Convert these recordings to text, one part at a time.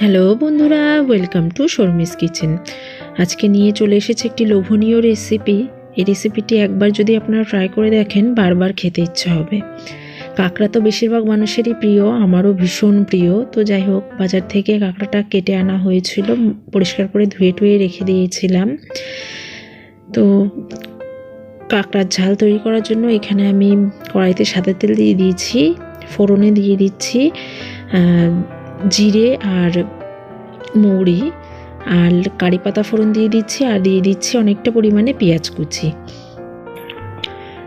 Hello বন্ধুরা, welcome to Sharmi's kitchen. আজকে নিয়ে চলে এসেছে একটি লোভনীয় রেসিপি। এই রেসিপিটি একবার যদি আপনারা ট্রাই করে দেখেন বারবার খেতে ইচ্ছা হবে। কাঁকড়া তো বেশিরভাগ মানুষেরই প্রিয়, আমারও ভীষণ প্রিয়। তো যাই হোক, বাজার থেকে কাঁকড়াটা কেটে আনা হয়েছিল, পরিষ্কার করে ধুয়ে টুয়ে রেখে দিয়েছিলাম। তো কাঁকড়ার ঝাল তৈরি করার জন্য এখানে আমি কড়াইতে সাদা তেল দিয়ে দিয়েছি, ফোড়নে দিয়ে দিচ্ছি জিরে আর মৌরি, আর কারি পাতা ফোড়ন দিয়ে দিচ্ছি, আর দিয়ে দিচ্ছি অনেকটা পরিমাণে পেঁয়াজ কুচি।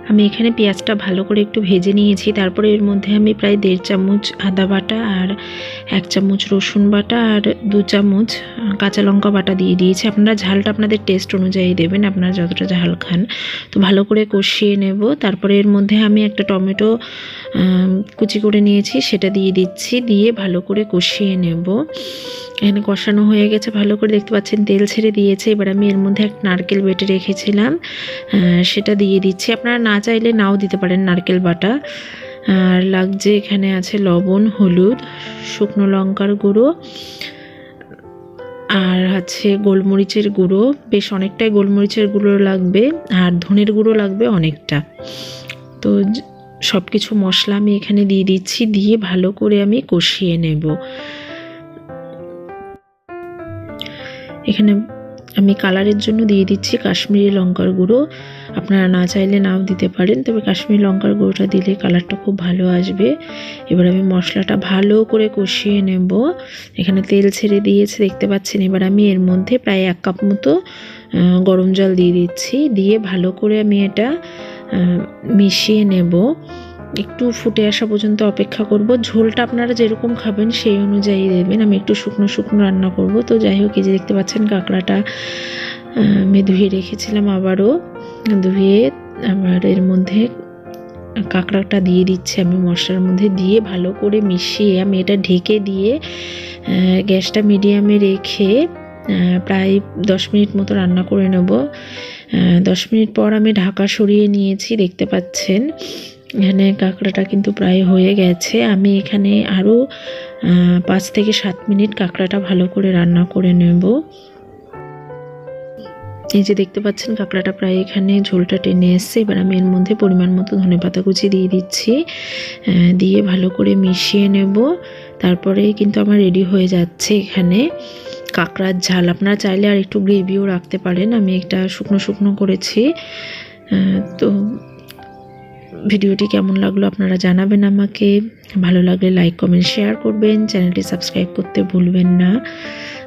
আমি এখানে পেঁয়াজটা ভালো করে একটু ভেজে নিয়েছি। তারপরে এর মধ্যে আমি প্রায় 1.5 চামচ আদা বাটা আর 1 চামচ রসুন বাটা আর 2 চামচ কাঁচা লঙ্কা বাটা দিয়ে দিয়েছি। আপনারা ঝালটা আপনাদের টেস্ট অনুযায়ী দেবেন, আপনারা যতটা ঝাল খান। তো ভালো করে কষিয়ে নেব। তারপরে এর মধ্যে আমি একটা টমেটো কুচি করে নিয়েছি, সেটা দিয়ে দিচ্ছি, দিয়ে ভালো করে কষিয়ে নেব। এখানে কষানো হয়ে গেছে ভালো করে, দেখতে পাচ্ছেন তেল ছেড়ে দিয়েছে। এবার আমি এর মধ্যে একটা নারকেল বেটে রেখেছিলাম, সেটা দিয়ে দিচ্ছি। আপনারা না চাইলে নাও দিতে পারেন নারকেল বাটা। আর লাগছে এখানে আছে লবণ, হলুদ, শুকনো লঙ্কার গুঁড়ো, আর আছে গোলমরিচের গুঁড়ো, বেশ অনেকটাই গোলমরিচের গুঁড়ো লাগবে, আর ধনের গুঁড়ো লাগবে অনেকটা। তো সব কিছু মশলা আমি এখানে দিয়ে দিচ্ছি, দিয়ে ভালো করে আমি কষিয়ে নেব। এখানে আমি কালারের জন্য দিয়ে দিচ্ছি কাশ্মীরি লঙ্কার গুঁড়ো। আপনারা না চাইলে নাও দিতে পারেন, তবে কাশ্মীরি লঙ্কার গুঁড়োটা দিলে কালারটা খুব ভালো আসবে। এবার আমি মশলাটা ভালো করে কষিয়ে নেব। এখানে তেল ছেড়ে দিয়েছে দেখতে পাচ্ছেন। এবার আমি এর মধ্যে প্রায় 1 কাপ মতো গরম জল দিয়ে দিচ্ছি, দিয়ে ভালো করে আমি এটা মিশিয়ে নেব। একটু ফুটে আসা পর্যন্ত অপেক্ষা করব। ঝোলটা আপনারা যেরকম খাবেন সেই অনুযায়ী দেবেন। আমি একটু শুকনো শুকনো রান্না করব। তো যাই হোক, এই যে দেখতে পাচ্ছেন কাঁকড়াটা আমি ধুয়ে রেখেছিলাম, আবারও ধুয়ে আবার এর মধ্যে কাঁকড়াটা দিয়ে দিচ্ছি আমি মশলার মধ্যে, দিয়ে ভালো করে মিশিয়ে আমি এটা ঢেকে দিয়ে গ্যাসটা মিডিয়ামে রেখে প্রায় 10 মিনিট মতো রান্না করে নেব। 10 মিনিট পর আমি ঢাকা সরিয়ে নিয়েছি, দেখতে পাচ্ছেন এখানে কাঁকড়াটা কিন্তু প্রায় হয়ে গেছে। আমি এখানে আরও 5 থেকে 7 মিনিট কাঁকড়াটা ভালো করে রান্না করে নেব। এই যে দেখতে পাচ্ছেন কাঁকড়াটা প্রায় এখানে ঝোলটা টেনে এসছে। এবার আমি এর মধ্যে পরিমাণ মতো ধনেপাতা কুচি দিয়ে দিচ্ছি, দিয়ে ভালো করে মিশিয়ে নেব। তারপরে কিন্তু আমার রেডি হয়ে যাচ্ছে এখানে কাঁকড়ার ঝাল। আপনারা চাইলে আর একটু গ্রেভিও রাখতে পারেন, আমি একটা শুকনো শুকনো করেছি। তো ভিডিওটি কেমন লাগলো আপনারা জানাবেন আমাকে। ভালো লাগলে লাইক কমেন্ট শেয়ার করবেন, চ্যানেলটি সাবস্ক্রাইব করতে ভুলবেন না।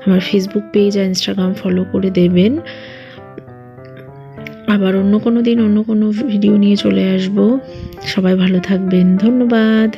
আমার ফেসবুক পেজ আর ইনস্টাগ্রাম ফলো করে দেবেন। আবার অন্য কোনো দিন অন্য কোনো ভিডিও নিয়ে চলে আসব। সবাই ভালো থাকবেন, ধন্যবাদ।